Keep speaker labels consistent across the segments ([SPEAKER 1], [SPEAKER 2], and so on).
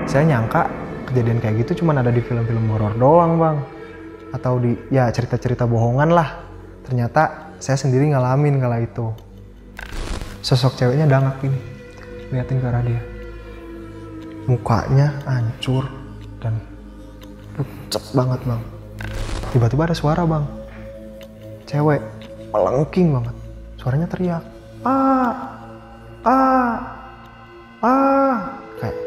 [SPEAKER 1] Saya nyangka kejadian kayak gitu cuma ada di film-film horor doang bang, atau di ya cerita-cerita bohongan lah. Ternyata saya sendiri ngalamin kala itu. Sosok ceweknya dangak gini, liatin ke arah dia. Mukanya hancur dan pucet banget bang. Tiba-tiba ada suara bang, cewek melengking banget, suaranya teriak, kayak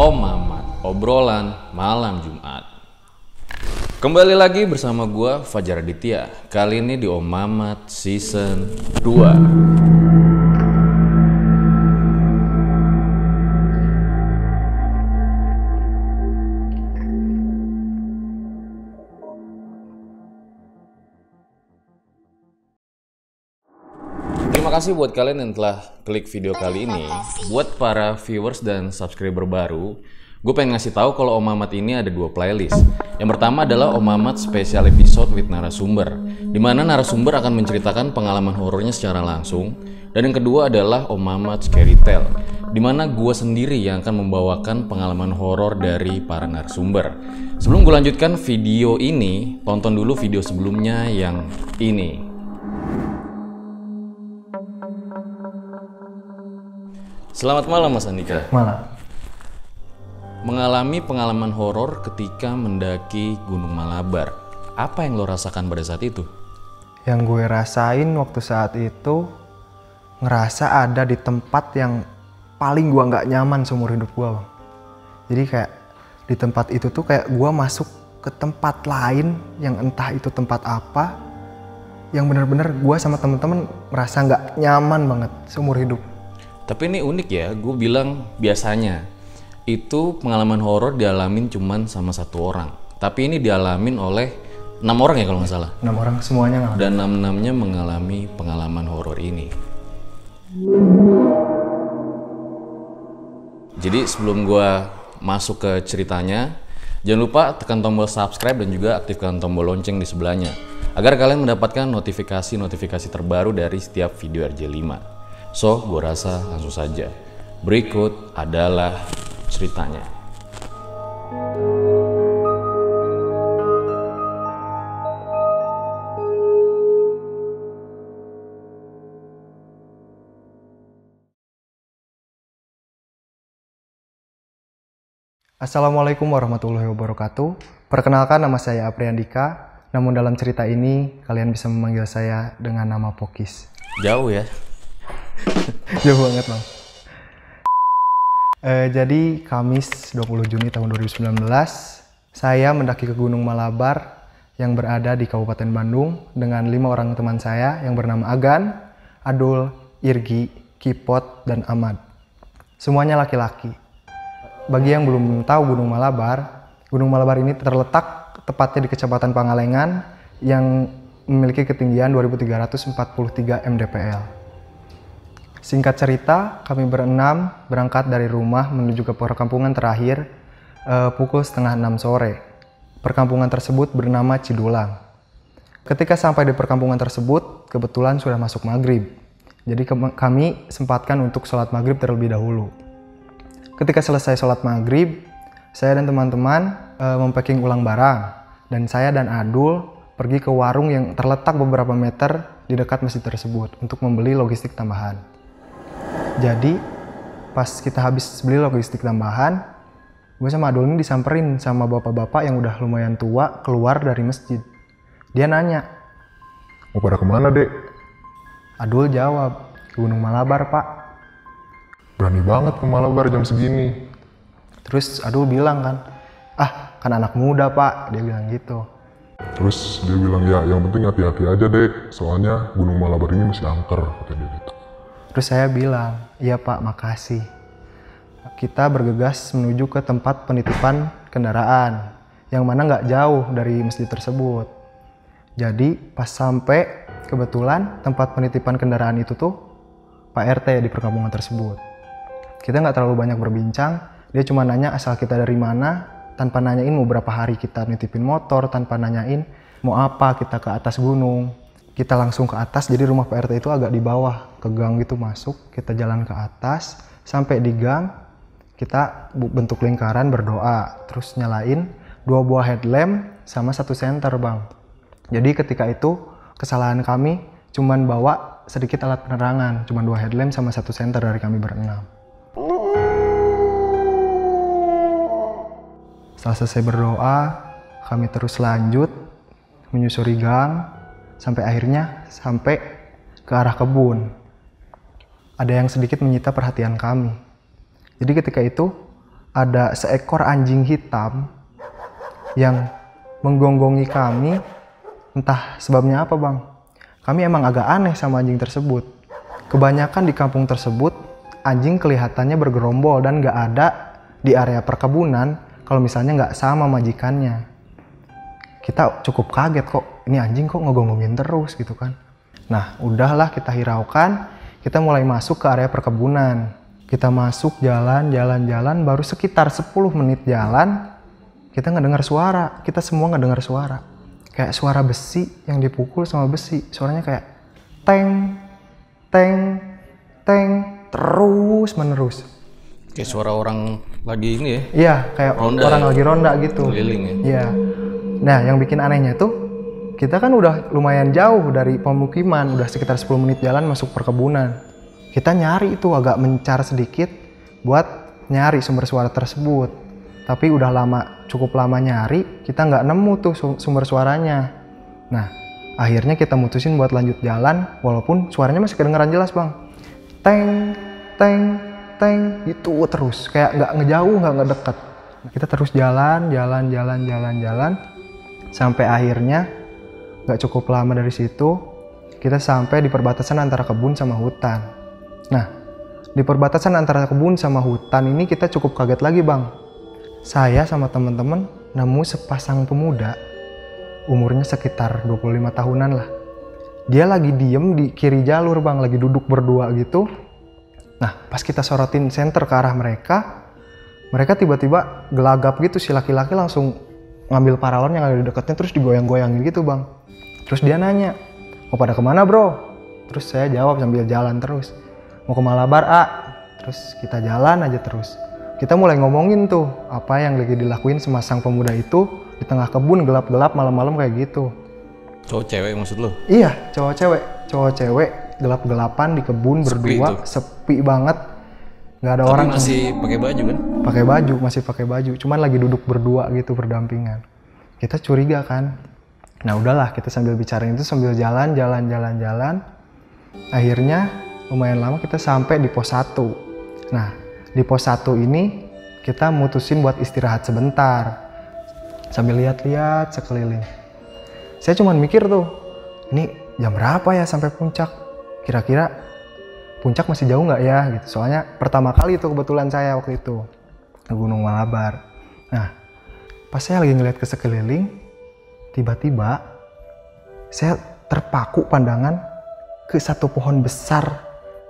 [SPEAKER 2] Om Mamat, obrolan malam Jumat. Kembali lagi bersama gua Fajar Aditya. Kali ini di Om Mamat Season 2. Terima kasih buat kalian yang telah klik video kali ini. Buat para viewers dan subscriber baru, gue pengen ngasih tahu kalau Om Mamat ini ada 2 playlist. Yang pertama adalah Om Mamat Special Episode with Narasumber, di mana narasumber akan menceritakan pengalaman horornya secara langsung. Dan yang kedua adalah Om Mamat Scary Tale, di mana gue sendiri yang akan membawakan pengalaman horor dari para narasumber. Sebelum gue lanjutkan video ini, tonton dulu video sebelumnya yang ini. Selamat malam Mas Andika.
[SPEAKER 1] malah.
[SPEAKER 2] Mengalami pengalaman horor ketika mendaki Gunung Malabar. Apa yang lo rasakan pada saat itu?
[SPEAKER 1] Yang gue rasain waktu saat itu, ngerasa ada di tempat yang paling gue nggak nyaman seumur hidup gue bang. Jadi kayak di tempat itu tuh kayak gue masuk ke tempat lain yang entah itu tempat apa, yang bener-bener gue sama temen-temen merasa nggak nyaman banget seumur hidup.
[SPEAKER 2] Tapi ini unik ya, gue bilang biasanya itu pengalaman horor dialamin cuman sama 1 orang. Tapi ini dialamin oleh 6 orang ya kalau nggak salah.
[SPEAKER 1] 6 orang semuanya ngalamin.
[SPEAKER 2] Dan 6-6-nya mengalami pengalaman horor ini. Jadi sebelum gue masuk ke ceritanya, jangan lupa tekan tombol subscribe dan juga aktifkan tombol lonceng di sebelahnya, agar kalian mendapatkan notifikasi-notifikasi terbaru dari setiap video RJ5. So, gue rasa langsung saja. Berikut adalah ceritanya.
[SPEAKER 1] Assalamualaikum warahmatullahi wabarakatuh. Perkenalkan, nama saya Apriandika. Namun dalam cerita ini kalian bisa memanggil saya dengan nama Pokis.
[SPEAKER 2] Jauh ya?
[SPEAKER 1] Jauh banget bang. Jadi Kamis 20 Juni tahun 2019, saya mendaki ke Gunung Malabar yang berada di Kabupaten Bandung dengan 5 orang teman saya yang bernama Agan, Adul, Irgi, Kipot, dan Ahmad. Semuanya laki-laki. Bagi yang belum tahu Gunung Malabar ini terletak tepatnya di Kecamatan Pangalengan yang memiliki ketinggian 2343 mdpl. Singkat cerita, kami berenam berangkat dari rumah menuju ke perkampungan terakhir pukul 5:30 sore. Perkampungan tersebut bernama Cidulang. Ketika sampai di perkampungan tersebut, kebetulan sudah masuk maghrib. Jadi kami sempatkan untuk sholat maghrib terlebih dahulu. Ketika selesai sholat maghrib, saya dan teman-teman mempacking ulang barang. Dan saya dan Adul pergi ke warung yang terletak beberapa meter di dekat masjid tersebut untuk membeli logistik tambahan. Jadi pas kita habis beli logistik tambahan, gue sama Adul ini disamperin sama bapak-bapak yang udah lumayan tua keluar dari masjid. Dia nanya,
[SPEAKER 3] mau pada kemana dek?
[SPEAKER 1] Adul jawab, ke Gunung Malabar pak.
[SPEAKER 3] Berani banget ke Malabar jam segini.
[SPEAKER 1] Terus Adul bilang kan, kan anak muda pak, dia bilang gitu.
[SPEAKER 3] Terus dia bilang ya yang penting hati-hati aja dek, soalnya Gunung Malabar ini masih angker, kata dia gitu.
[SPEAKER 1] Terus saya bilang, iya pak makasih. Kita bergegas menuju ke tempat penitipan kendaraan, yang mana nggak jauh dari masjid tersebut. Jadi pas sampai, kebetulan tempat penitipan kendaraan itu tuh Pak RT di perkampungan tersebut. Kita nggak terlalu banyak berbincang, dia cuma nanya asal kita dari mana, tanpa nanyain mau berapa hari kita nitipin motor, tanpa nanyain mau apa kita ke atas gunung. Kita langsung ke atas, jadi rumah Pak RT itu agak di bawah, ke gang gitu masuk, kita jalan ke atas, sampai di gang, kita bentuk lingkaran berdoa, terus nyalain 2 buah headlamp sama 1 senter bang. Jadi ketika itu kesalahan kami cuman bawa sedikit alat penerangan, cuman 2 headlamp sama 1 senter dari kami berenam. Setelah selesai berdoa, kami terus lanjut menyusuri gang sampai akhirnya sampai ke arah kebun. Ada yang sedikit menyita perhatian kami. Jadi ketika itu ada seekor anjing hitam yang menggonggongi kami, entah sebabnya apa bang. Kami emang agak aneh sama anjing tersebut. Kebanyakan di kampung tersebut, anjing kelihatannya bergerombol dan gak ada di area perkebunan kalau misalnya nggak sama majikannya. Kita cukup kaget kok, ini anjing kok ngegonggongin terus gitu kan. Nah udahlah kita hiraukan, kita mulai masuk ke area perkebunan. Kita masuk jalan, baru sekitar 10 menit jalan, kita ngedengar suara, kita semua ngedengar suara. Kayak suara besi yang dipukul sama besi, suaranya kayak teng, teng, teng, terus menerus.
[SPEAKER 2] Kayak suara orang lagi ini ya?
[SPEAKER 1] Iya, kayak
[SPEAKER 2] ronda,
[SPEAKER 1] orang lagi ronda gitu.
[SPEAKER 2] Keliling ya?
[SPEAKER 1] Iya. Nah, yang bikin anehnya tuh, kita kan udah lumayan jauh dari pemukiman, udah sekitar 10 menit jalan masuk perkebunan. Kita nyari itu agak mencar sedikit buat nyari sumber suara tersebut. Tapi udah cukup lama nyari, kita nggak nemu tuh sumber suaranya. Nah, akhirnya kita mutusin buat lanjut jalan, walaupun suaranya masih kedengeran jelas bang. Teng, teng, teng, itu terus kayak nggak ngejauh, nggak ngedekat. Kita terus jalan sampai akhirnya nggak cukup lama dari situ kita sampai di perbatasan antara kebun sama hutan. Nah di perbatasan antara kebun sama hutan ini kita cukup kaget lagi bang. Saya sama teman-teman nemu sepasang pemuda umurnya sekitar 25 tahunan lah. Dia lagi diem di kiri jalur bang, lagi duduk berdua gitu. Nah, pas kita sorotin senter ke arah mereka, mereka tiba-tiba gelagap gitu, si laki-laki langsung ngambil paralon yang ada di dekatnya terus digoyang-goyangin gitu bang. Terus dia nanya, mau pada kemana bro? Terus saya jawab sambil jalan terus, mau ke Malabar Terus kita jalan aja terus. Kita mulai ngomongin tuh, apa yang lagi dilakuin sepasang pemuda itu di tengah kebun gelap-gelap malam-malam kayak gitu.
[SPEAKER 2] Cowok cewek maksud lo?
[SPEAKER 1] Iya, cowok cewek gelap-gelapan di kebun berdua, sepi banget, nggak ada orang.
[SPEAKER 2] Masih pakai baju kan?
[SPEAKER 1] Masih pakai baju, cuman lagi duduk berdua gitu berdampingan. Kita curiga kan. Nah udahlah, kita sambil bicara itu sambil jalan. Akhirnya lumayan lama kita sampai di pos 1. Nah di pos 1 ini kita mutusin buat istirahat sebentar sambil lihat-lihat sekeliling. Saya cuman mikir tuh, ini jam berapa ya sampai puncak? Kira-kira puncak masih jauh nggak ya gitu. Soalnya pertama kali itu kebetulan saya waktu itu ke Gunung Malabar. Nah pas saya lagi ngeliat ke sekeliling, tiba-tiba saya terpaku pandangan ke satu pohon besar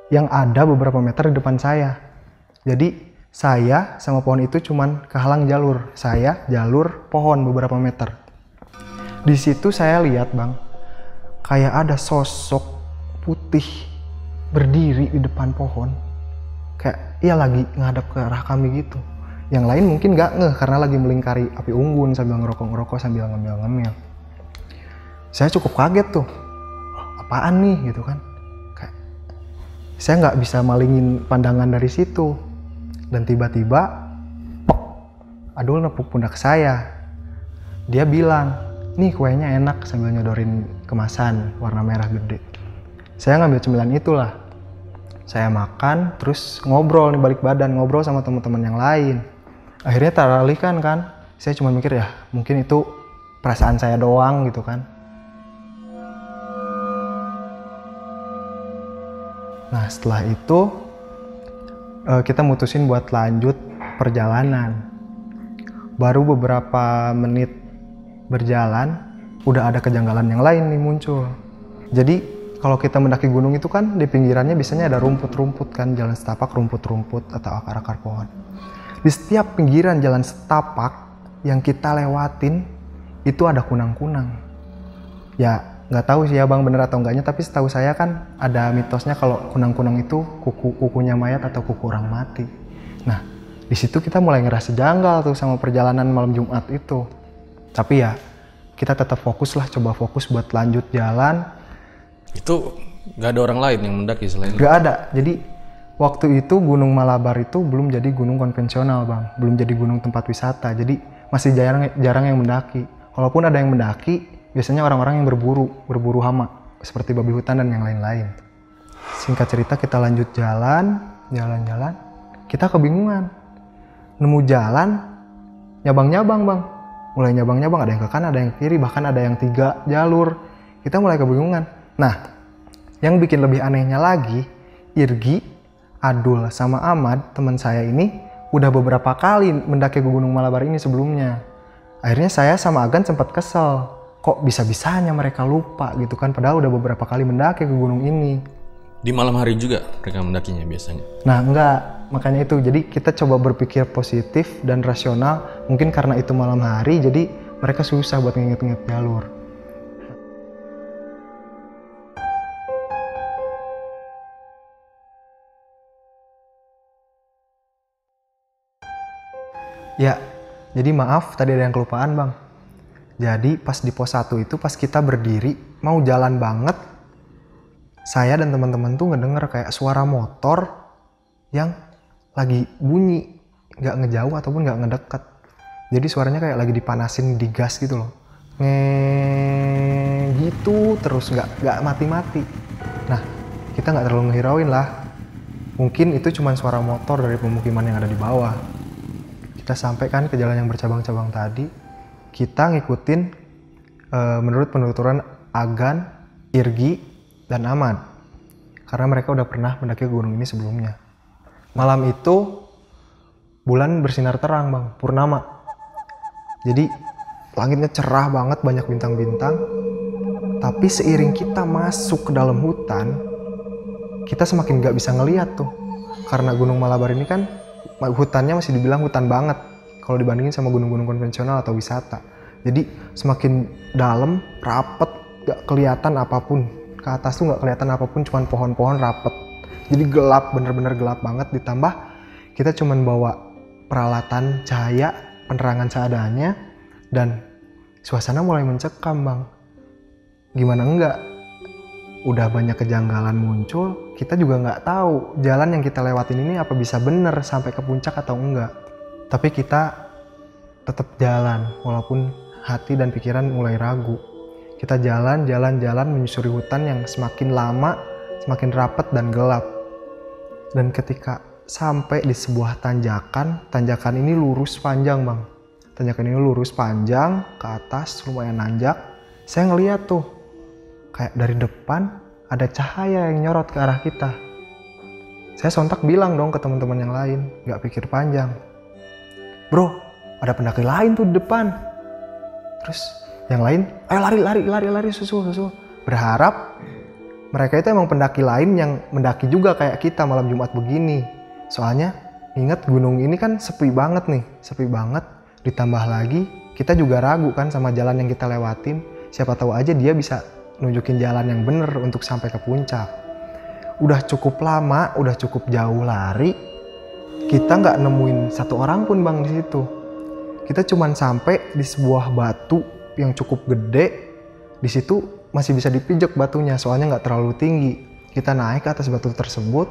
[SPEAKER 1] yang ada beberapa meter di depan saya. Jadi saya sama pohon itu cuman kehalang jalur, saya jalur pohon beberapa meter. Di situ saya lihat bang, kayak ada sosok putih berdiri di depan pohon, kayak ia lagi ngadap ke arah kami gitu. Yang lain mungkin gak ngeh karena lagi melingkari api unggun sambil ngerokok sambil ngemil. Saya cukup kaget tuh, apaan nih gitu kan. Kayak saya nggak bisa malingin pandangan dari situ. Dan tiba-tiba, pok, Adul nepuk pundak saya. Dia bilang, nih kuenya enak, sambil nyodorin kemasan warna merah gede. Saya ngambil cemilan itulah. Saya makan, terus ngobrol nih balik badan, ngobrol sama teman-teman yang lain. Akhirnya teralihkan kan. Saya cuma mikir ya, mungkin itu perasaan saya doang gitu kan. Nah setelah itu kita mutusin buat lanjut perjalanan. Baru beberapa menit berjalan, udah ada kejanggalan yang lain nih muncul. Jadi kalau kita mendaki gunung itu kan di pinggirannya biasanya ada rumput-rumput kan, jalan setapak rumput-rumput atau akar-akar pohon. Di setiap pinggiran jalan setapak yang kita lewatin itu ada kunang-kunang. Ya nggak tahu sih ya bang bener atau enggaknya, tapi setahu saya kan ada mitosnya kalau kunang-kunang itu kukunya mayat atau kuku orang mati. Nah di situ kita mulai ngerasa janggal tuh sama perjalanan malam Jumat itu. Tapi ya kita tetap fokus lah, coba fokus buat lanjut jalan.
[SPEAKER 2] Itu nggak ada orang lain yang mendaki selain
[SPEAKER 1] Nggak ada. Jadi waktu itu Gunung Malabar itu belum jadi gunung konvensional bang, belum jadi gunung tempat wisata. Jadi masih jarang yang mendaki. Kalaupun ada yang mendaki, biasanya orang-orang yang berburu hama seperti babi hutan dan yang lain-lain. Singkat cerita kita lanjut jalan. Kita kebingungan. Nemu jalan, nyabang-nyabang bang. Mulai nyabang-nyabang, ada yang ke kanan, ada yang ke kiri, bahkan ada yang 3 jalur. Kita mulai kebingungan. Nah, yang bikin lebih anehnya lagi, Irgi, Adul, sama Ahmad, teman saya ini udah beberapa kali mendaki Gunung Malabar ini sebelumnya. Akhirnya saya sama Agan sempat kesel. Kok bisa-bisanya mereka lupa gitu kan, padahal udah beberapa kali mendaki ke gunung ini.
[SPEAKER 2] Di malam hari juga mereka mendakinya biasanya?
[SPEAKER 1] Nah enggak, makanya itu. Jadi kita coba berpikir positif dan rasional. Mungkin karena itu malam hari, jadi mereka susah buat nginget-nginget jalur. Ya, jadi maaf tadi ada yang kelupaan bang. Jadi pas di pos 1 itu pas kita berdiri mau jalan banget, saya dan teman-teman tuh ngedenger kayak suara motor yang lagi bunyi, nggak ngejauh ataupun nggak ngedeket. Jadi suaranya kayak lagi dipanasin di gas gitu loh, gitu terus nggak mati-mati. Nah kita nggak terlalu ngehirauin lah, mungkin itu cuma suara motor dari pemukiman yang ada di bawah. Kita sampai kan ke jalan yang bercabang-cabang tadi, kita ngikutin menurut penuturan Agan, Irgi, dan Ahmad. Karena mereka udah pernah mendaki gunung ini sebelumnya. Malam itu bulan bersinar terang bang, purnama. Jadi langitnya cerah banget, banyak bintang-bintang. Tapi seiring kita masuk ke dalam hutan, kita semakin gak bisa ngeliat tuh. Karena Gunung Malabar ini kan hutannya masih dibilang hutan banget kalau dibandingin sama gunung-gunung konvensional atau wisata. Jadi semakin dalam, rapet, gak kelihatan apapun. Ke atas tuh gak kelihatan apapun, cuman pohon-pohon rapet. Jadi gelap, bener-bener gelap banget. Ditambah kita cuman bawa peralatan cahaya, penerangan seadanya, dan suasana mulai mencekam bang. Gimana enggak? Udah banyak kejanggalan muncul, kita juga nggak tahu jalan yang kita lewatin ini apa bisa bener sampai ke puncak atau enggak. Tapi kita tetap jalan walaupun hati dan pikiran mulai ragu. Kita jalan menyusuri hutan yang semakin lama semakin rapet dan gelap. Dan ketika sampai di sebuah tanjakan ini lurus panjang bang. Tanjakan ini lurus panjang ke atas, lumayan nanjak. Saya ngeliat tuh kayak dari depan ada cahaya yang nyorot ke arah kita. Saya sontak bilang dong ke teman-teman yang lain, gak pikir panjang. Bro, ada pendaki lain tuh di depan. Terus yang lain, ayo lari, susul. Berharap mereka itu emang pendaki lain yang mendaki juga kayak kita malam Jumat begini. Soalnya ingat gunung ini kan sepi banget nih, Ditambah lagi kita juga ragu kan sama jalan yang kita lewatin. Siapa tahu aja dia bisa nunjukin jalan yang bener untuk sampai ke puncak. Udah cukup lama, udah cukup jauh lari, kita nggak nemuin satu orang pun bang di situ. Kita cuman sampai di sebuah batu yang cukup gede. Di situ masih bisa dipijak batunya, soalnya nggak terlalu tinggi. Kita naik ke atas batu tersebut.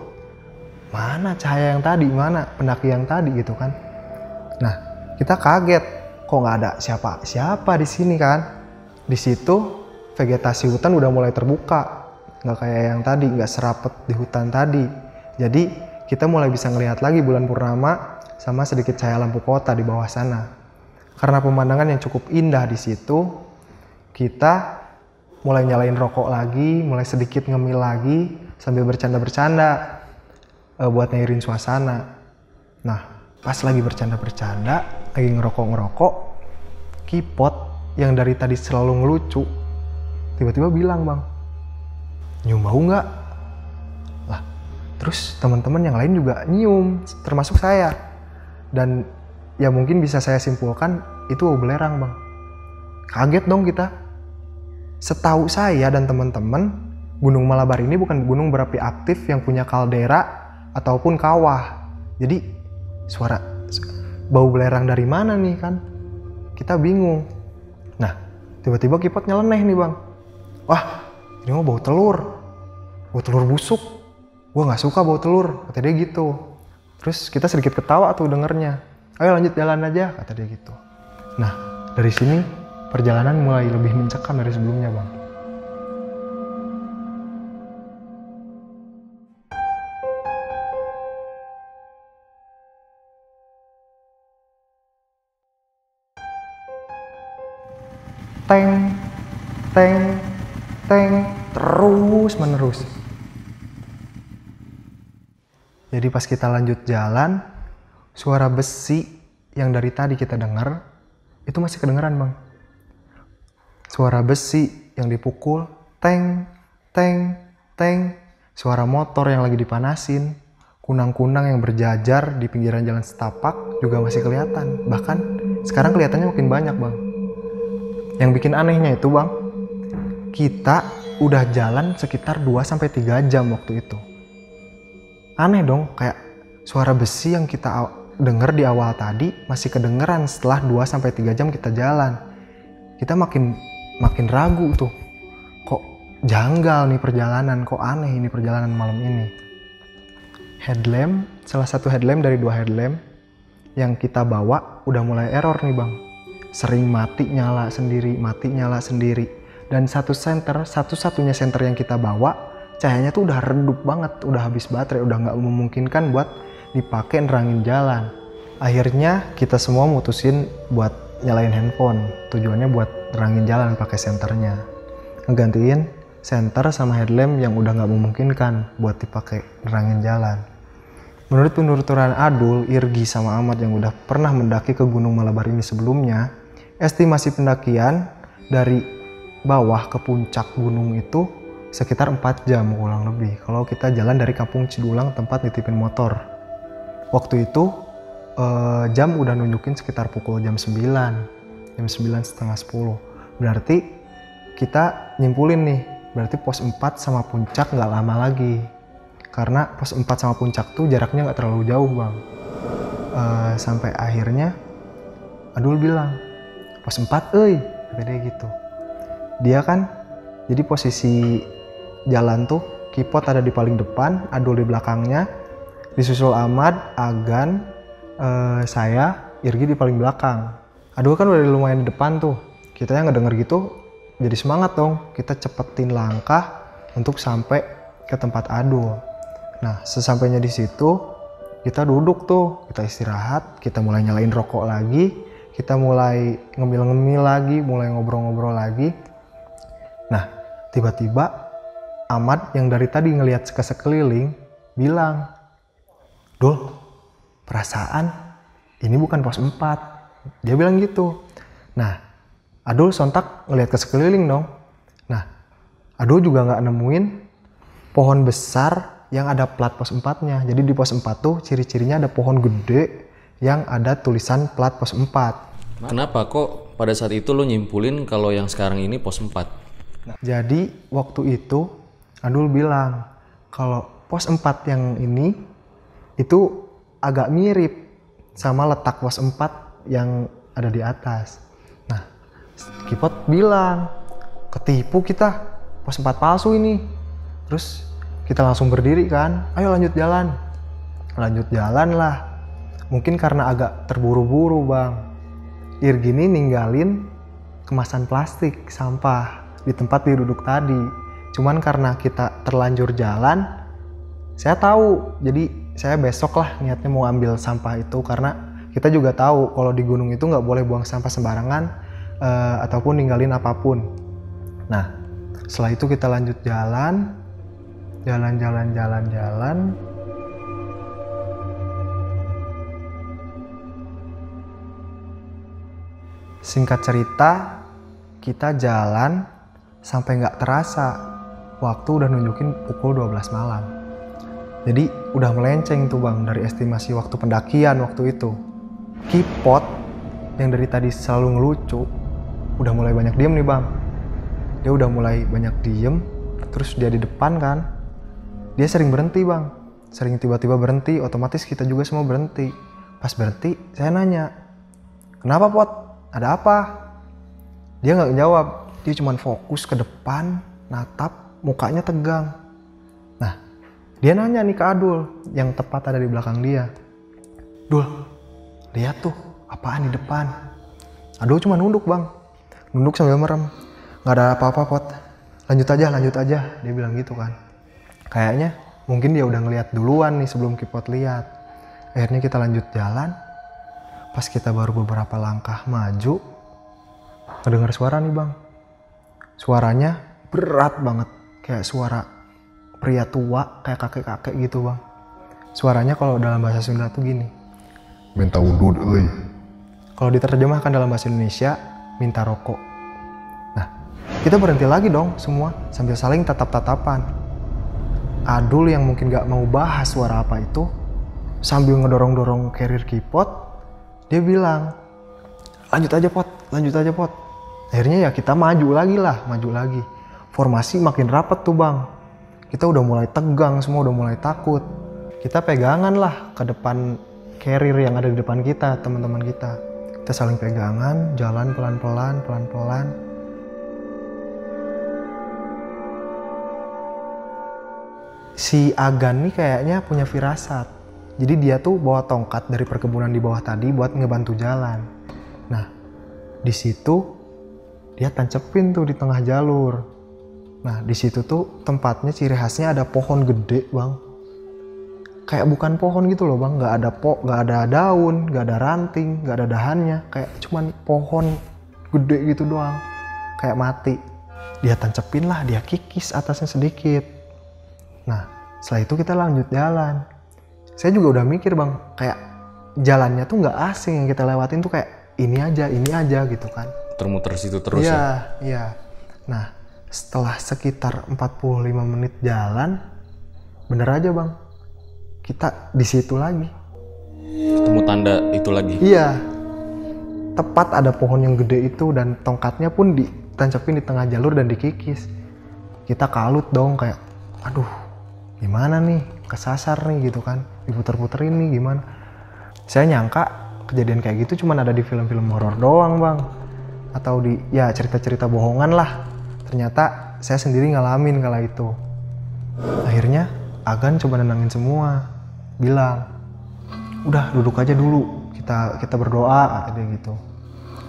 [SPEAKER 1] Mana cahaya yang tadi? Mana pendaki yang tadi gitu kan? Nah, kita kaget. Kok nggak ada siapa di sini kan? Di situ vegetasi hutan udah mulai terbuka. nggak kayak yang tadi, nggak serapet di hutan tadi. Jadi kita mulai bisa ngelihat lagi bulan purnama sama sedikit cahaya lampu kota di bawah sana. Karena pemandangan yang cukup indah di situ, kita mulai nyalain rokok lagi, mulai sedikit ngemil lagi sambil bercanda-bercanda buat nyairin suasana. Nah, pas lagi bercanda-bercanda, lagi ngerokok-ngerokok, Kipot yang dari tadi selalu ngelucu, tiba-tiba bilang, "Bang, nyium bau nggak?" Lah, terus teman-teman yang lain juga nyium, termasuk saya. Dan ya mungkin bisa saya simpulkan itu bau belerang, Bang. Kaget dong kita. Setahu saya dan teman-teman, Gunung Malabar ini bukan gunung berapi aktif yang punya kaldera ataupun kawah. Jadi suara bau belerang dari mana nih kan? Kita bingung. Nah, tiba-tiba Kipot nyeleneh nih, Bang. "Wah, ini mah bau telur busuk. Gua nggak suka bau telur," kata dia gitu. Terus kita sedikit ketawa tuh dengernya. "Ayo lanjut jalan aja," kata dia gitu. Nah, dari sini perjalanan mulai lebih mencekam dari sebelumnya, Bang. Teng, teng, teng, terus menerus. Jadi pas kita lanjut jalan, suara besi yang dari tadi kita dengar itu masih kedengeran, Bang. Suara besi yang dipukul, teng, teng, teng. Suara motor yang lagi dipanasin, kunang-kunang yang berjajar di pinggiran jalan setapak juga masih kelihatan. Bahkan sekarang kelihatannya makin banyak, Bang. Yang bikin anehnya itu, Bang, kita udah jalan sekitar 2-3 jam waktu itu. Aneh dong, kayak suara besi yang kita denger di awal tadi masih kedengeran setelah 2-3 jam kita jalan. Kita makin ragu tuh. Kok janggal nih perjalanan, kok aneh ini perjalanan malam ini. Headlamp, salah satu headlamp dari 2 headlamp yang kita bawa udah mulai error nih, Bang. Sering mati nyala sendiri. Dan satu-satunya senter yang kita bawa, cahayanya tuh udah redup banget, udah habis baterai, udah nggak memungkinkan buat dipakai nerangin jalan. Akhirnya kita semua mutusin buat nyalain handphone, tujuannya buat nerangin jalan pakai senternya. Ngegantiin senter sama headlamp yang udah nggak memungkinkan buat dipakai nerangin jalan. Menurut penuturan Adul, Irgi, sama Ahmad yang udah pernah mendaki ke Gunung Malabar ini sebelumnya, estimasi pendakian dari bawah ke puncak gunung itu sekitar 4 jam kurang lebih. Kalau kita jalan dari Kampung Cidulang tempat nitipin motor. Waktu itu jam udah nunjukin sekitar pukul jam 9, setengah 10. Berarti kita nyimpulin nih, berarti pos 4 sama puncak nggak lama lagi. Karena pos 4 sama puncak tuh jaraknya nggak terlalu jauh, Bang. Sampai akhirnya Adul bilang, "Pos 4, euy," kata dia gitu. Dia kan, jadi posisi jalan tuh Kipot ada di paling depan, Adul di belakangnya, disusul Ahmad, Agan, saya, Irgi di paling belakang. Adul kan udah lumayan di depan tuh. Kita yang ngedenger gitu jadi semangat dong. Kita cepetin langkah untuk sampai ke tempat Adul. Nah, sesampainya di situ, kita duduk tuh, kita istirahat, kita mulai nyalain rokok lagi, kita mulai ngemil-ngemil lagi, mulai ngobrol-ngobrol lagi. Nah, tiba-tiba Ahmad yang dari tadi ngelihat ke sekeliling bilang, "Dul, perasaan ini bukan pos 4. Dia bilang gitu. Nah, Adul sontak ngelihat ke sekeliling dong. Nah, Adul juga nggak nemuin pohon besar yang ada plat pos 4-nya. Jadi di pos 4 tuh ciri-cirinya ada pohon gede yang ada tulisan plat pos 4.
[SPEAKER 2] Kenapa kok pada saat itu lo nyimpulin kalau yang sekarang ini pos 4?
[SPEAKER 1] Nah, jadi waktu itu Adul bilang kalau pos 4 yang ini itu agak mirip sama letak pos 4 yang ada di atas. Nah, Kipot bilang, "Ketipu kita, pos 4 palsu ini." Terus kita langsung berdiri kan, "Ayo lanjut jalan." Lanjut jalan lah. Mungkin karena agak terburu-buru, Bang. Irgini ninggalin kemasan plastik sampah di tempat dia duduk tadi. Cuman karena kita terlanjur jalan, saya tahu. Jadi saya besok lah niatnya mau ambil sampah itu, karena kita juga tahu kalau di gunung itu nggak boleh buang sampah sembarangan ataupun ninggalin apapun. Nah, setelah itu kita lanjut jalan. Singkat cerita, kita jalan sampai nggak terasa waktu udah nunjukin pukul 12 malam. Jadi udah melenceng tuh bang dari estimasi waktu pendakian waktu itu. Kipot yang dari tadi selalu ngelucu udah mulai banyak diem nih bang. Dia udah mulai banyak diem, terus dia di depan kan. Dia sering berhenti bang, sering tiba-tiba berhenti, otomatis kita juga semua berhenti. Pas berhenti, saya nanya, kenapa Pot? Ada apa? Dia nggak jawab, dia cuma fokus ke depan, natap, mukanya tegang. Nah, dia nanya nih ke Adul, yang tepat ada di belakang dia. Dul, lihat tuh, apaan di depan? Adul cuma nunduk bang, nunduk sambil merem. Nggak ada apa-apa Pot, lanjut aja, dia bilang gitu kan. Kayaknya mungkin dia udah ngeliat duluan nih sebelum Kipot lihat. Akhirnya kita lanjut jalan. Pas kita baru beberapa langkah maju, ngedengar suara nih bang. Suaranya berat banget, kayak suara pria tua, kayak kakek-kakek gitu bang. Suaranya kalau dalam bahasa Sunda tuh gini,
[SPEAKER 3] Minta udud euy.
[SPEAKER 1] kalau diterjemahkan dalam bahasa Indonesia, minta rokok. Nah, kita berhenti lagi dong semua sambil saling tatap-tatapan. Adul yang mungkin gak mau bahas suara apa itu, sambil ngedorong-dorong carrier Kipot, dia bilang, lanjut aja Pot. Akhirnya ya kita maju lagi. Formasi makin rapat tuh bang. Kita udah mulai tegang, semua udah mulai takut. Kita pegangan lah ke depan carrier yang ada di depan kita, teman-teman kita. Kita saling pegangan, jalan pelan-pelan. Si Agan nih kayaknya punya firasat. Jadi dia tuh bawa tongkat dari perkebunan di bawah tadi buat ngebantu jalan. Nah, di situ dia tancepin tuh di tengah jalur. Nah, di situ tuh tempatnya ciri khasnya ada pohon gede, Bang. Kayak bukan pohon gitu loh, Bang. Nggak ada daun, nggak ada ranting, nggak ada dahannya. Kayak cuman pohon gede gitu doang. Kayak mati. Dia tancepin lah, dia kikis atasnya sedikit. Nah, setelah itu kita lanjut jalan. Saya juga udah mikir bang, kayak jalannya tuh nggak asing, yang kita lewatin tuh kayak ini aja gitu kan.
[SPEAKER 2] Muter-muter situ terus ya?
[SPEAKER 1] Iya. Nah, setelah sekitar 45 menit jalan, bener aja bang, kita di situ lagi.
[SPEAKER 2] Ketemu tanda itu lagi?
[SPEAKER 1] Iya, tepat ada pohon yang gede itu dan tongkatnya pun ditancapin di tengah jalur dan dikikis. Kita kalut dong kayak, aduh gimana nih, kesasar nih gitu kan, diputer-puterin nih gimana. Saya nyangka kejadian kayak gitu cuman ada di film-film horor doang bang, atau di ya cerita-cerita bohongan lah. Ternyata saya sendiri ngalamin kala itu. Akhirnya Agan coba nenangin semua, bilang udah duduk aja dulu, kita berdoa, kata dia gitu.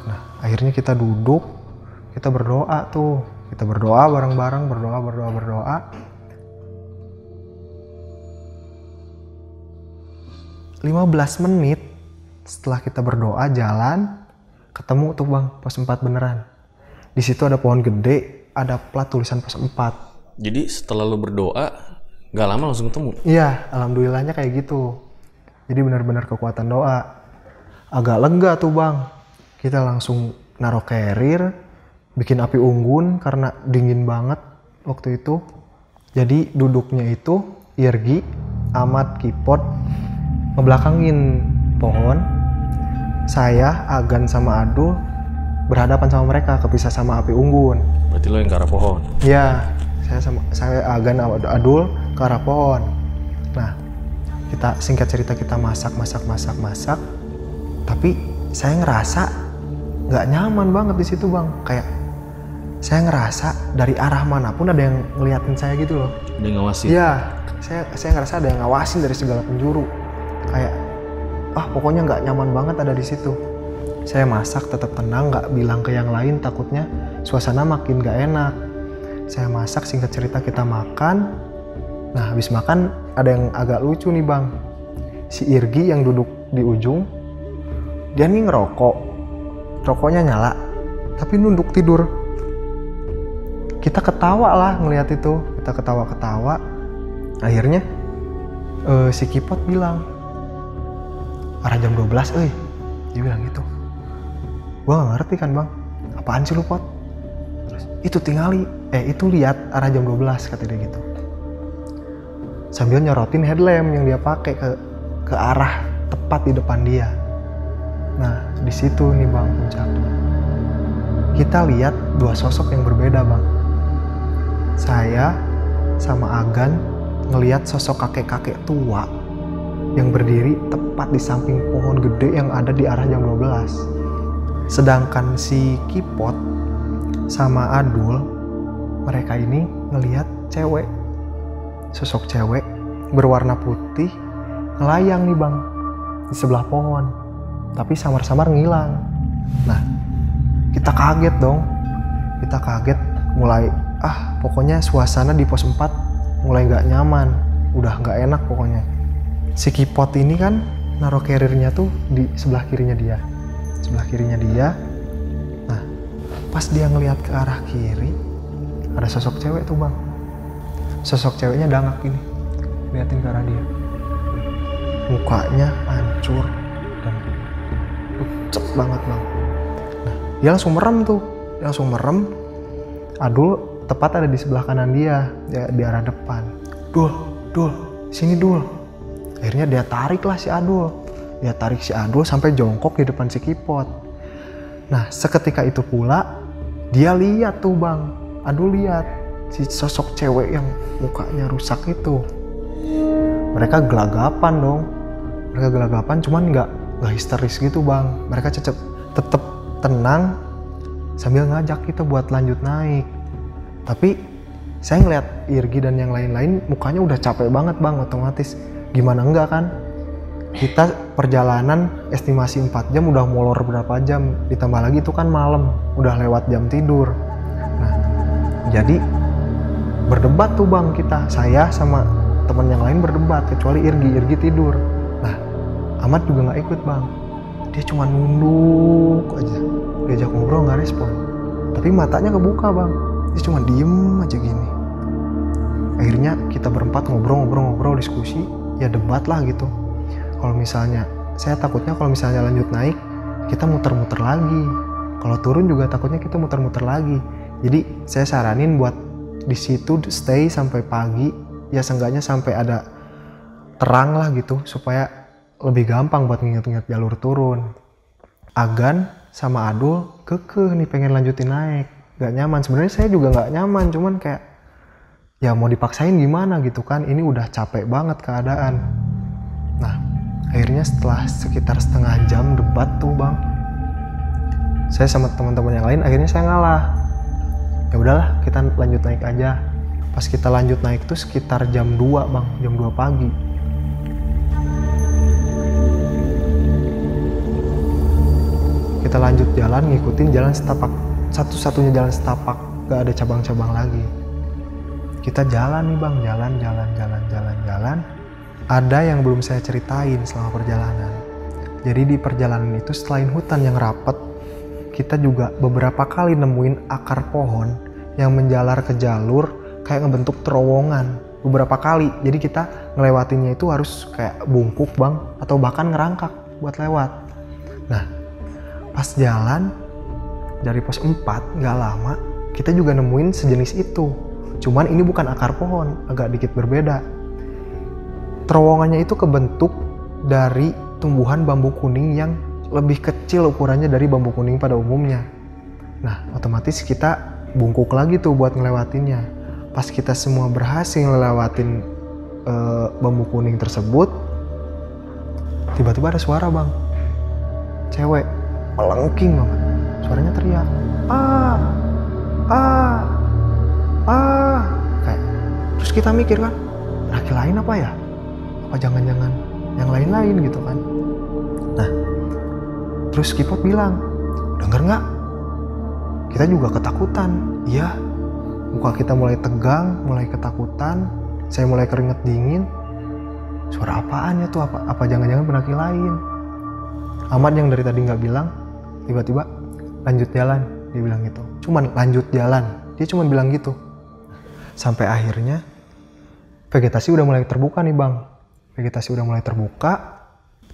[SPEAKER 1] Nah akhirnya kita duduk, kita berdoa tuh, kita berdoa bareng-bareng, berdoa. 15 menit setelah kita berdoa jalan, ketemu tuh bang pos 4 beneran. Di situ ada pohon gede, ada plat tulisan pos 4.
[SPEAKER 2] Jadi setelah lu berdoa gak lama langsung ketemu?
[SPEAKER 1] Iya, alhamdulillahnya kayak gitu. Jadi benar-benar kekuatan doa. Agak lega tuh bang. Kita langsung naruh carrier, bikin api unggun karena dingin banget waktu itu. Jadi duduknya itu Irgi, Ahmad, Kipot ngebelakangin pohon. Saya, Agan sama Adul berhadapan sama mereka, kepisah sama api unggun.
[SPEAKER 2] Berarti lo yang ke arah pohon?
[SPEAKER 1] Iya, saya Agan Adul ke arah pohon. Nah, kita singkat cerita kita masak. Tapi saya ngerasa nggak nyaman banget di situ bang. Kayak saya ngerasa dari arah manapun ada yang ngeliatin saya gitu loh.
[SPEAKER 2] Ada yang ngawasin?
[SPEAKER 1] Iya, saya ngerasa ada yang ngawasin dari segala penjuru. Kayak, pokoknya nggak nyaman banget ada di situ. Saya masak tetap tenang, nggak bilang ke yang lain, takutnya suasana makin nggak enak. saya masak, singkat cerita kita makan. Nah habis makan ada yang agak lucu nih bang. Si Irgi yang duduk di ujung, dia nih ngerokok, rokoknya nyala, tapi nunduk tidur. Kita ketawa lah ngelihat itu, kita ketawa-ketawa. Akhirnya si Kipot bilang, arah jam 12 dia bilang gitu. Gua gak ngerti kan bang, apaan sih lu Pot? Terus itu itu lihat arah jam 12 kata dia gitu. Sambil nyorotin headlamp yang dia pakai ke arah tepat di depan dia. Nah di situ nih bang puncaknya. Kita lihat dua sosok yang berbeda bang. Saya sama Agan ngelihat sosok kakek-kakek tua yang berdiri tepat di samping pohon gede yang ada di arah jam 12. Sedangkan si Kipot sama Adul, mereka ini ngelihat cewek, sosok cewek berwarna putih ngelayang nih bang di sebelah pohon, tapi samar-samar ngilang. Nah kita kaget dong, mulai pokoknya suasana di pos 4 mulai gak nyaman, udah gak enak pokoknya. Si Kipot ini kan naruh carrier-nya tuh di sebelah kirinya dia. Nah pas dia ngelihat ke arah kiri, ada sosok cewek tuh bang. Sosok ceweknya dangak gini, liatin ke arah dia. Mukanya hancur dan pucet banget bang. Nah dia langsung merem. Adul tepat ada di sebelah kanan dia, di arah depan. Dul, sini Dul. Akhirnya dia tarik lah si Adul sampai jongkok di depan si Kipot. Nah seketika itu pula dia lihat tuh bang, Adul lihat si sosok cewek yang mukanya rusak itu. Mereka gelagapan, cuman nggak histeris gitu bang. Mereka tetap tenang sambil ngajak kita buat lanjut naik. Tapi saya ngeliat Irgi dan yang lain-lain mukanya udah capek banget bang, otomatis. Gimana enggak kan? Kita perjalanan estimasi 4 jam udah molor berapa jam, ditambah lagi itu kan malam, udah lewat jam tidur. Nah, jadi berdebat tuh bang kita, saya sama teman yang lain berdebat, kecuali Irgi tidur. Nah, Ahmad juga nggak ikut bang, dia cuma nunduk aja, diajak ngobrol nggak respon, tapi matanya kebuka bang, dia cuma diem aja gini. Akhirnya kita berempat ngobrol diskusi, ya debat lah gitu. Kalau misalnya, saya takutnya kalau misalnya lanjut naik, kita muter-muter lagi. Kalau turun juga takutnya kita muter-muter lagi. Jadi saya saranin buat di situ stay sampai pagi, ya seenggaknya sampai ada terang lah gitu, supaya lebih gampang buat nginget-nginget jalur turun. Agan sama Adul kekeh nih pengen lanjutin naik, gak nyaman. Sebenarnya saya juga gak nyaman, cuman kayak ya mau dipaksain gimana gitu kan, ini udah capek banget keadaan. Nah akhirnya setelah sekitar setengah jam debat tuh bang, saya sama teman-teman yang lain akhirnya saya ngalah. Ya udahlah kita lanjut naik aja. Pas kita lanjut naik tuh sekitar jam 2 bang, jam 2 pagi. Kita lanjut jalan, ngikutin jalan setapak, satu-satunya jalan setapak, gak ada cabang-cabang lagi. Kita jalan nih bang, jalan. Ada yang belum saya ceritain selama perjalanan. Jadi di perjalanan itu selain hutan yang rapat, kita juga beberapa kali nemuin akar pohon yang menjalar ke jalur kayak ngebentuk terowongan beberapa kali. Jadi kita ngelewatinnya itu harus kayak bungkuk bang, atau bahkan ngerangkak buat lewat. Nah pas jalan dari pos 4 gak lama, kita juga nemuin sejenis itu. Cuman ini bukan akar pohon, agak dikit berbeda. Terowongannya itu kebentuk dari tumbuhan bambu kuning yang lebih kecil ukurannya dari bambu kuning pada umumnya. Nah otomatis kita bungkuk lagi tuh buat ngelewatinnya. Pas kita semua berhasil ngelewatin bambu kuning tersebut, tiba-tiba ada suara bang, cewek melengking banget, suaranya teriak kayak. Terus kita mikir kan, laki lain apa ya, apa jangan-jangan yang lain-lain gitu kan. Nah terus Kipot bilang, denger nggak? Kita juga ketakutan. Iya Muka kita mulai tegang, mulai ketakutan, saya mulai keringet dingin. Suara apaan ya tuh? Apa jangan-jangan pendaki lain? Ahmad yang dari tadi nggak bilang, tiba-tiba lanjut jalan, dia bilang gitu. Cuman lanjut jalan, dia cuma bilang gitu. Sampai akhirnya vegetasi udah mulai terbuka nih bang. Vegetasi udah mulai terbuka,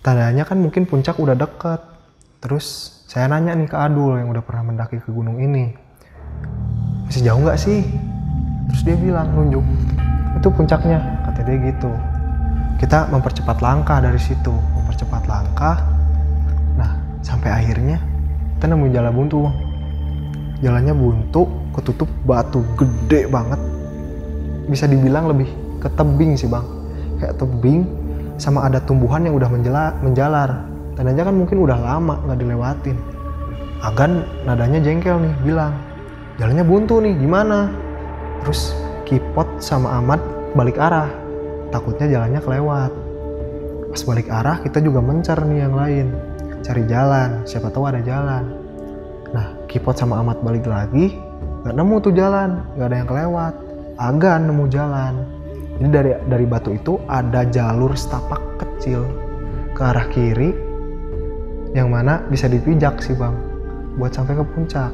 [SPEAKER 1] tandanya kan mungkin puncak udah deket. Terus saya nanya nih ke Adul yang udah pernah mendaki ke gunung ini, masih jauh nggak sih? Terus dia bilang, nunjuk, itu puncaknya, kata dia gitu. Kita mempercepat langkah dari situ, mempercepat langkah. Nah, sampai akhirnya kita nemu jalan buntu. Jalannya buntu, ketutup batu gede banget. Bisa dibilang lebih ke tebing sih bang. Kayak tebing, sama ada tumbuhan yang udah menjalar. Tandanya kan mungkin udah lama nggak dilewatin. Agan nadanya jengkel nih, bilang, jalannya buntu nih, gimana? Terus Kipot sama Ahmad balik arah. Takutnya jalannya kelewat. Pas balik arah kita juga mencar nih yang lain, cari jalan, siapa tahu ada jalan. Nah Kipot sama Ahmad balik lagi, nggak nemu tuh jalan, nggak ada yang kelewat. Agan nemu jalan. Jadi dari batu itu ada jalur setapak kecil ke arah kiri, yang mana bisa dipijak sih bang, buat sampai ke puncak.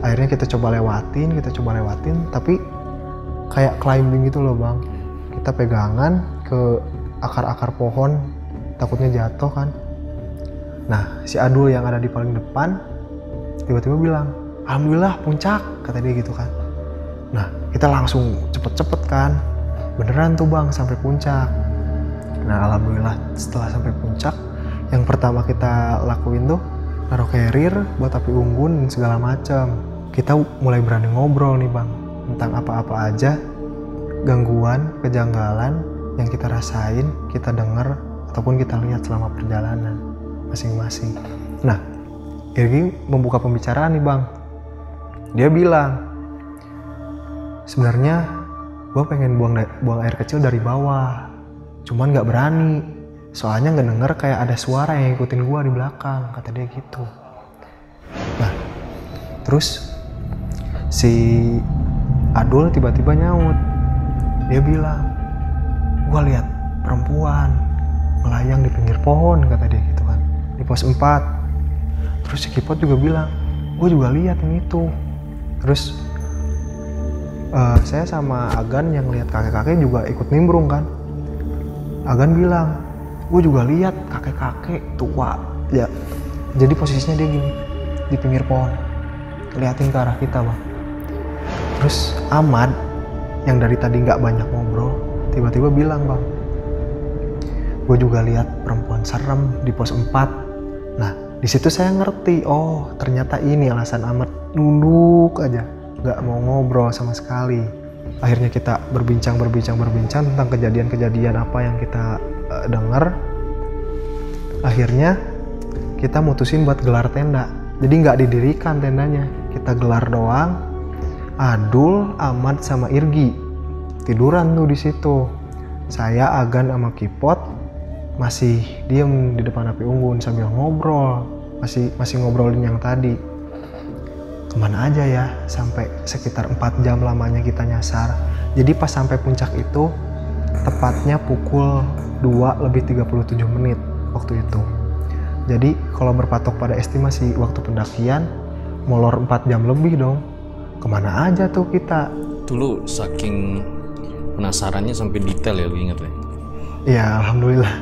[SPEAKER 1] Akhirnya kita coba lewatin, tapi kayak climbing gitu loh bang. Kita pegangan ke akar-akar pohon, takutnya jatuh kan. Nah si Adul yang ada di paling depan tiba-tiba bilang, alhamdulillah puncak, kata dia gitu kan. Nah kita langsung cepet-cepet kan, beneran tuh bang sampai puncak. Nah alhamdulillah setelah sampai puncak, yang pertama kita lakuin tuh naruh carrier buat api unggun dan segala macam. Kita mulai berani ngobrol nih bang tentang apa-apa aja, gangguan, kejanggalan yang kita rasain, kita dengar ataupun kita lihat selama perjalanan masing-masing. Nah, Irgi membuka pembicaraan nih bang. Dia bilang, sebenarnya gue pengen buang air kecil dari bawah, cuman nggak berani, soalnya nggak denger kayak ada suara yang ngikutin gue di belakang, kata dia gitu. Nah, terus si Adul tiba-tiba nyaut. Dia bilang, gue lihat perempuan melayang di pinggir pohon, kata dia gitu kan, di pos 4. Terus si Kipot juga bilang, gue juga lihat yang itu. Terus saya sama Agan yang lihat kakek-kakek juga ikut nimbrung kan. Agan bilang, gue juga lihat kakek-kakek tua ya. Jadi posisinya dia gini di pinggir pohon, liatin ke arah kita bang. Terus Ahmad yang dari tadi nggak banyak ngobrol tiba-tiba bilang, bang, gue juga lihat perempuan serem di pos 4. Nah di situ saya ngerti, oh ternyata ini alasan Ahmad nunduk aja, nggak mau ngobrol sama sekali. Akhirnya kita berbincang tentang kejadian-kejadian apa yang kita dengar. Akhirnya kita mutusin buat gelar tenda. Jadi nggak didirikan tendanya, kita gelar doang. Adul, Ahmad sama Irgi tiduran tuh di situ. Saya, Agan sama Kipot masih diem di depan api unggun sambil ngobrol, masih ngobrolin yang tadi. Kemana aja ya, sampai sekitar 4 jam lamanya kita nyasar. Jadi pas sampai puncak itu tepatnya pukul 2:37 waktu itu. Jadi kalau berpatok pada estimasi waktu pendakian, molor 4 jam lebih dong. Kemana aja tuh kita?
[SPEAKER 2] Dulu saking penasarannya sampai detail ya, lu inget ya?
[SPEAKER 1] Iya, alhamdulillah.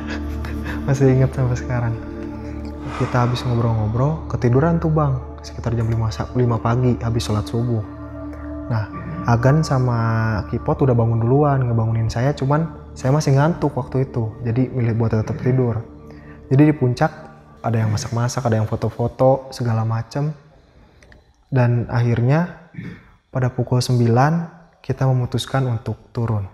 [SPEAKER 1] Masih inget sampai sekarang. Kita habis ngobrol-ngobrol, ketiduran tuh bang. Sekitar jam 5 pagi habis sholat subuh. Nah, Agan sama Kipot udah bangun duluan, ngebangunin saya, cuman saya masih ngantuk waktu itu. Jadi milih buat tetap tidur. Jadi di puncak ada yang masak-masak, ada yang foto-foto, segala macem. Dan akhirnya pada pukul 9 kita memutuskan untuk turun.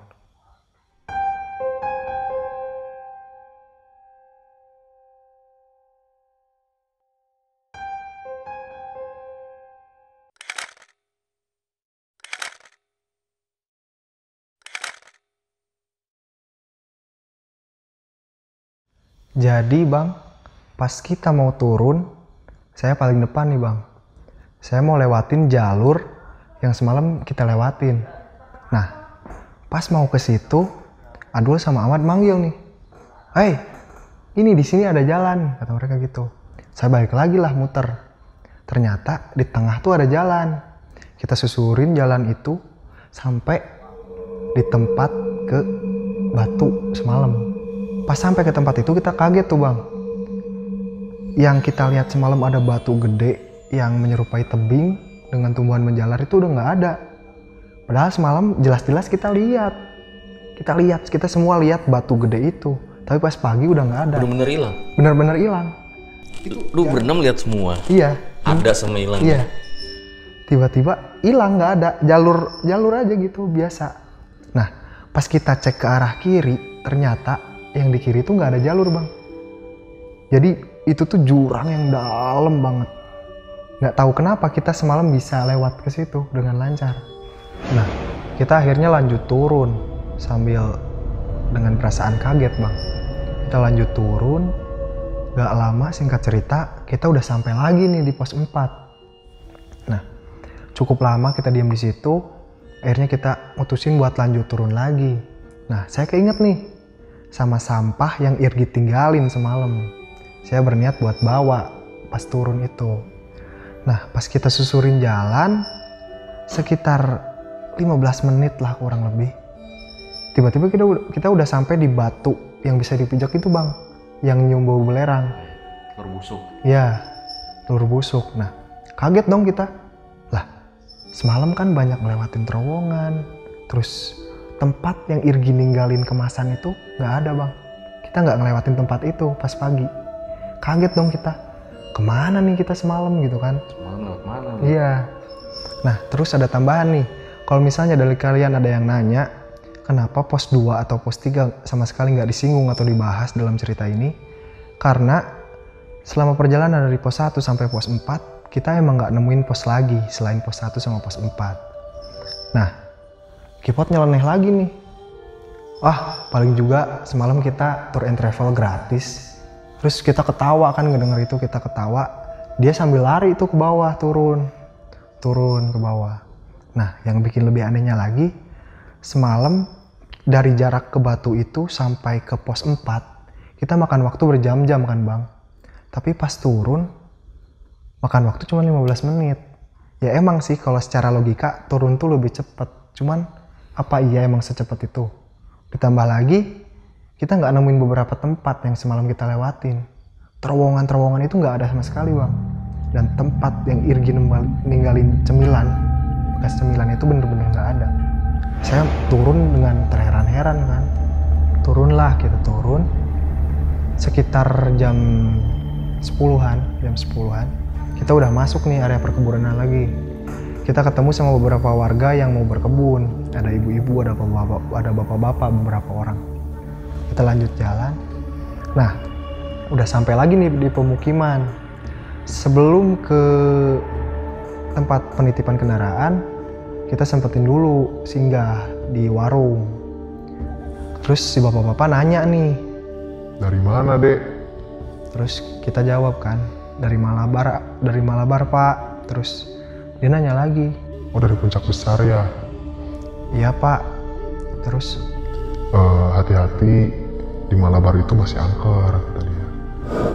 [SPEAKER 1] Jadi bang, pas kita mau turun, saya paling depan nih bang. Saya mau lewatin jalur yang semalam kita lewatin. Nah, pas mau ke situ, Adul sama Ahmad manggil nih. "Hei, ini di sini ada jalan," kata mereka gitu. Saya balik lagi lah muter. Ternyata di tengah tuh ada jalan. Kita susurin jalan itu sampai di tempat ke Batu semalam. Pas sampai ke tempat itu kita kaget tuh bang. Yang kita lihat semalam ada batu gede yang menyerupai tebing dengan tumbuhan menjalar itu udah nggak ada. Padahal semalam jelas-jelas kita lihat. Kita semua lihat batu gede itu. Tapi pas pagi udah nggak ada.
[SPEAKER 2] Bener-bener hilang?
[SPEAKER 1] Bener-bener hilang.
[SPEAKER 2] Lu berenam lihat semua?
[SPEAKER 1] Iya.
[SPEAKER 2] Ada sama hilang?
[SPEAKER 1] Iya. Tiba-tiba hilang, nggak ada. Jalur aja gitu, biasa. Nah, pas kita cek ke arah kiri, ternyata yang di kiri itu nggak ada jalur bang. Jadi itu tuh jurang yang dalam banget. Nggak tahu kenapa kita semalam bisa lewat ke situ dengan lancar. Nah, kita akhirnya lanjut turun sambil dengan perasaan kaget bang. Kita lanjut turun, gak lama singkat cerita kita udah sampai lagi nih di pos 4. Nah, cukup lama kita diam di situ, akhirnya kita mutusin buat lanjut turun lagi. Nah, saya keinget nih sama sampah yang Irgi tinggalin semalam. Saya berniat buat bawa pas turun itu. Nah, pas kita susurin jalan sekitar 15 menit lah kurang lebih. Tiba-tiba kita udah sampai di batu yang bisa dipijak itu bang, yang nyium bau belerang.
[SPEAKER 2] Telur busuk?
[SPEAKER 1] Ya, telur busuk. Nah, kaget dong kita. Lah, semalam kan banyak ngelewatin terowongan, terus tempat yang Irgi ninggalin kemasan itu nggak ada bang. Kita nggak ngelewatin tempat itu pas pagi. Kaget dong kita. Kemana nih kita semalam gitu kan?
[SPEAKER 2] Semalam lewat mana?
[SPEAKER 1] Iya. Nah, terus ada tambahan nih. Kalau misalnya dari kalian ada yang nanya, kenapa pos 2 atau pos 3 sama sekali nggak disinggung atau dibahas dalam cerita ini? Karena selama perjalanan dari pos 1 sampai pos 4, kita emang nggak nemuin pos lagi selain pos 1 sama pos 4. Nah, Kipot nyeleneh lagi nih. Paling juga semalam kita tour and travel gratis. Terus kita ketawa kan, ngedenger itu kita ketawa. Dia sambil lari itu ke bawah, turun ke bawah. Nah, yang bikin lebih anehnya lagi, semalam dari jarak ke batu itu sampai ke pos 4, kita makan waktu berjam-jam kan bang. Tapi pas turun, makan waktu cuma 15 menit. Ya emang sih kalau secara logika turun tuh lebih cepet. Cuman apa iya emang secepat itu? Ditambah lagi, kita nggak nemuin beberapa tempat yang semalam kita lewatin. Terowongan itu nggak ada sama sekali bang. Dan tempat yang Irgi ninggalin cemilan, bekas cemilan itu bener-bener nggak ada. Saya turun dengan terheran-heran kan. Kita turun sekitar jam 10-an. Kita udah masuk nih area perkebunan lagi. Kita ketemu sama beberapa warga yang mau berkebun. Ada ibu-ibu, ada bapak-bapak, beberapa orang. Kita lanjut jalan. Nah, udah sampai lagi nih di pemukiman. Sebelum ke tempat penitipan kendaraan, kita sempetin dulu singgah di warung. Terus si bapak-bapak nanya nih,
[SPEAKER 3] "Dari mana, Dek?"
[SPEAKER 1] Terus kita jawab kan, dari Malabar Pak. Terus dia nanya lagi,
[SPEAKER 3] "Oh, dari Puncak Besar ya?"
[SPEAKER 1] "Iya Pak." Terus
[SPEAKER 3] Hati-hati, di Malabar itu masih angker," kata dia.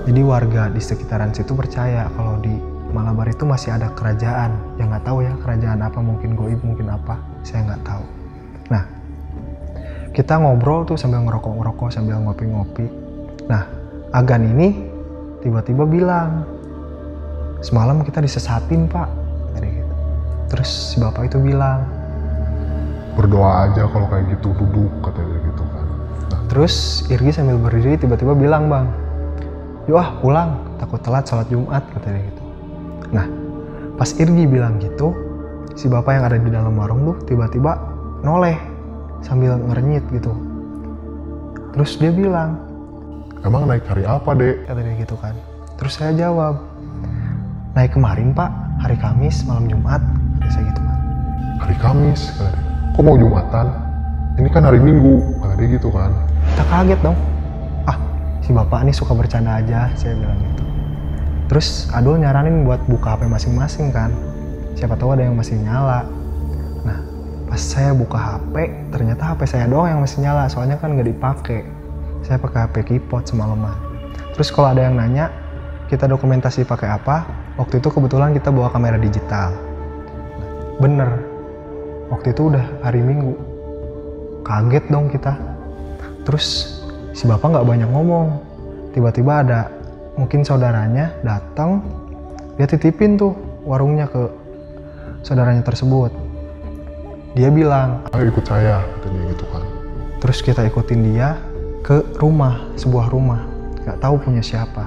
[SPEAKER 1] jadi warga di sekitaran situ percaya kalau di Malabar itu masih ada kerajaan. Ya nggak tahu ya kerajaan apa, mungkin goib, mungkin apa, saya nggak tahu. Nah, kita ngobrol tuh sambil ngerokok, sambil ngopi-ngopi. Nah, Agan ini tiba-tiba bilang, "Semalam kita disesatin Pak," kayak gitu. Terus si bapak itu bilang,
[SPEAKER 3] "Berdoa aja kalau kayak gitu, duduk," katanya gitu kan. Nah,
[SPEAKER 1] terus Irgi sambil berdiri tiba-tiba bilang, "Bang, yuk pulang, takut telat sholat Jumat," katanya gitu. Nah, pas Irgi bilang gitu, si bapak yang ada di dalam warung tuh tiba-tiba noleh sambil ngerenyit gitu. Terus dia bilang,
[SPEAKER 3] "Emang naik hari apa, Dek?"
[SPEAKER 1] katanya gitu kan. Terus saya jawab, "Naik kemarin Pak, hari Kamis malam Jumat," kata saya gitu kan.
[SPEAKER 3] "Hari Kamis," kata dia. "Kok mau Jumatan? Ini kan hari Minggu," kata dia gitu kan.
[SPEAKER 1] Kita kaget dong. Si bapak ini suka bercanda aja, saya bilang gitu. Terus Adul nyaranin buat buka HP masing-masing kan. Siapa tahu ada yang masih nyala. Nah, pas saya buka HP, ternyata HP saya doang yang masih nyala, soalnya kan nggak dipakai. Saya pakai HP keypot semalaman. Terus kalau ada yang nanya, kita dokumentasi pakai apa? Waktu itu kebetulan kita bawa kamera digital. Bener, waktu itu udah hari Minggu. Kaget dong kita. Terus si bapak nggak banyak ngomong. Tiba-tiba ada mungkin saudaranya datang, dia titipin tuh warungnya ke saudaranya tersebut. Dia bilang,
[SPEAKER 3] ayo ikut saya, katanya gitu kan.
[SPEAKER 1] terus kita ikutin dia ke rumah, sebuah rumah, nggak tahu punya siapa.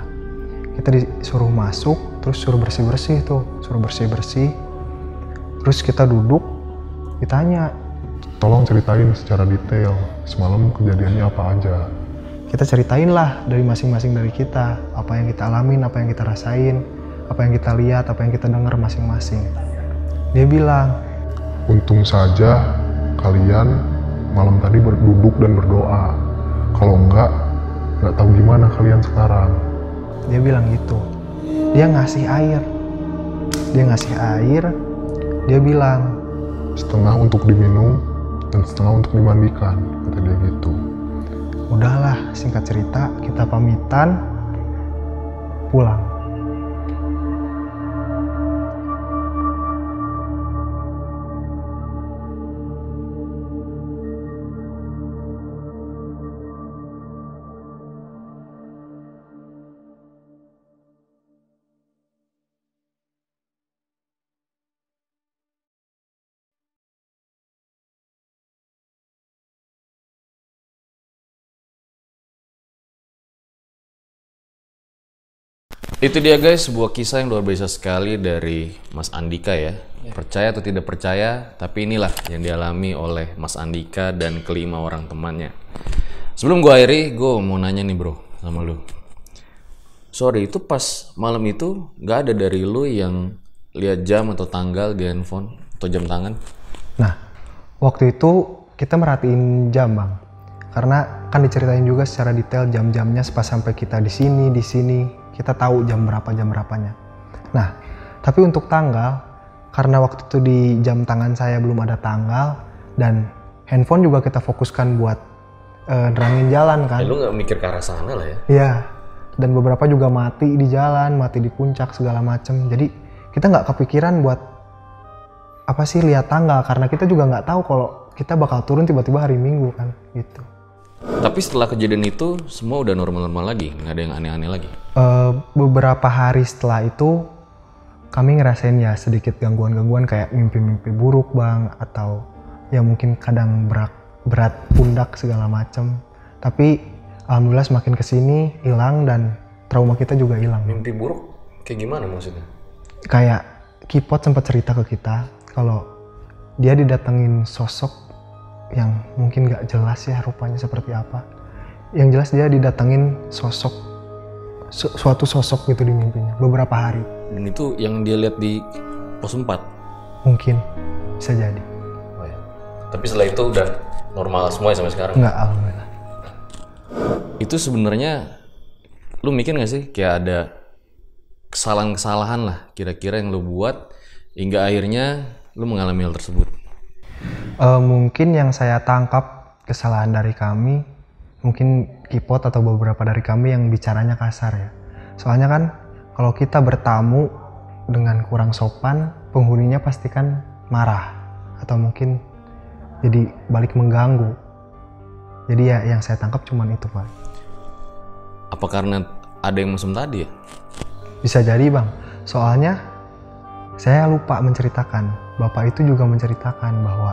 [SPEAKER 1] Kita disuruh masuk, terus suruh bersih-bersih tuh, suruh bersih-bersih. Terus kita duduk, ditanya,
[SPEAKER 3] Tolong ceritain secara detail, semalam kejadiannya apa aja.
[SPEAKER 1] kita ceritain lah dari masing-masing dari kita, apa yang kita alamin, apa yang kita rasain, apa yang kita lihat, apa yang kita dengar masing-masing. Dia bilang,
[SPEAKER 3] Untung saja kalian malam tadi berduduk dan berdoa. Kalau nggak tahu gimana kalian sekarang.
[SPEAKER 1] dia bilang gitu. Dia ngasih air. Dia bilang,
[SPEAKER 3] Setengah untuk diminum dan setengah untuk dimandikan, kata dia gitu.
[SPEAKER 1] udahlah, singkat cerita, kita pamitan, pulang.
[SPEAKER 2] Itu dia guys, sebuah kisah yang luar biasa sekali dari Mas Andika ya. Percaya atau tidak percaya, tapi inilah yang dialami oleh Mas Andika dan kelima orang temannya. Sebelum gue akhiri, gue mau nanya nih bro sama lu. Sorry, itu pas malam itu gak ada dari lu yang lihat jam atau tanggal di handphone atau jam tangan?
[SPEAKER 1] Nah, waktu itu kita merhatiin jam, Bang. Karena kan diceritain juga secara detail jam-jamnya pas sampai kita di sini. Kita tahu jam berapanya. Nah, tapi untuk tanggal, karena waktu itu di jam tangan saya belum ada tanggal, dan handphone juga kita fokuskan buat nerangin jalan kan.
[SPEAKER 2] Lu gak mikir ke arah sana lah ya?
[SPEAKER 1] Iya, dan beberapa juga mati di jalan, mati di puncak segala macem. Jadi kita nggak kepikiran buat apa sih lihat tanggal, karena kita juga nggak tahu kalau kita bakal turun tiba-tiba hari Minggu kan, gitu.
[SPEAKER 2] Tapi setelah kejadian itu semua udah normal-normal lagi, nggak ada yang aneh-aneh lagi.
[SPEAKER 1] Beberapa hari setelah itu kami ngerasain ya sedikit gangguan-gangguan kayak mimpi-mimpi buruk bang, atau ya mungkin kadang berat pundak segala macam. Tapi alhamdulillah semakin kesini hilang dan trauma kita juga hilang.
[SPEAKER 2] Mimpi buruk kayak gimana maksudnya?
[SPEAKER 1] Kayak Kipot sempat cerita ke kita kalau dia didatengin sosok yang mungkin gak jelas ya rupanya seperti apa. Yang jelas dia didatengin suatu sosok gitu di mimpinya beberapa hari.
[SPEAKER 2] Dan itu yang dia lihat di pos 4?
[SPEAKER 1] Mungkin, bisa jadi.
[SPEAKER 2] Oh ya. Tapi setelah itu udah normal semua ya sampai sekarang?
[SPEAKER 1] Enggak, alhamdulillah.
[SPEAKER 2] Itu sebenarnya lu mikir gak sih kayak ada kesalahan-kesalahan lah kira-kira yang lu buat hingga akhirnya lu mengalami hal tersebut?
[SPEAKER 1] Mungkin yang saya tangkap kesalahan dari kami, mungkin Kipot atau beberapa dari kami yang bicaranya kasar ya. Soalnya kan kalau kita bertamu dengan kurang sopan, penghuninya pasti kan marah atau mungkin jadi balik mengganggu. Jadi ya yang saya tangkap cuman itu Pak.
[SPEAKER 2] Apa karena ada yang mesum tadi ya?
[SPEAKER 1] Bisa jadi bang, soalnya saya lupa menceritakan. Bapak itu juga menceritakan bahwa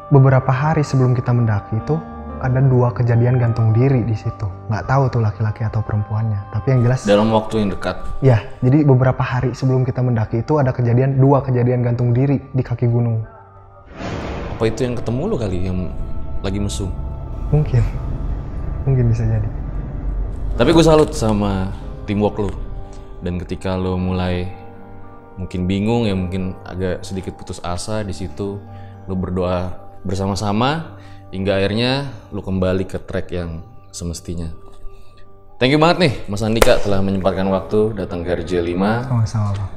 [SPEAKER 1] beberapa hari sebelum kita mendaki itu ada 2 kejadian gantung diri di situ. Nggak tahu tuh laki-laki atau perempuannya. Tapi yang jelas
[SPEAKER 2] dalam waktu yang dekat.
[SPEAKER 1] Ya, jadi beberapa hari sebelum kita mendaki itu ada 2 kejadian gantung diri di kaki gunung.
[SPEAKER 2] Apa itu yang ketemu lu kali yang lagi mesum?
[SPEAKER 1] Mungkin bisa jadi.
[SPEAKER 2] Tapi gue salut sama teamwork lu. Dan ketika lu mulai mungkin bingung ya, mungkin agak sedikit putus asa, di situ lu berdoa bersama-sama hingga akhirnya lu kembali ke track yang semestinya. Thank you banget nih Mas Andika telah menyempatkan waktu datang ke RJ5.
[SPEAKER 1] Sama-sama Bang.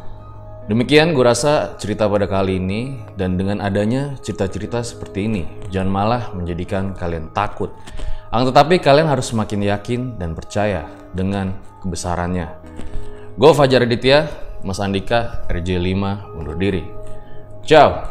[SPEAKER 2] Demikian gue rasa cerita pada kali ini, dan dengan adanya cerita-cerita seperti ini, jangan malah menjadikan kalian takut. Akan tetapi kalian harus semakin yakin dan percaya dengan kebesarannya. Gue Fajar Aditya, Mas Andika, RJ5 undur diri. Ciao!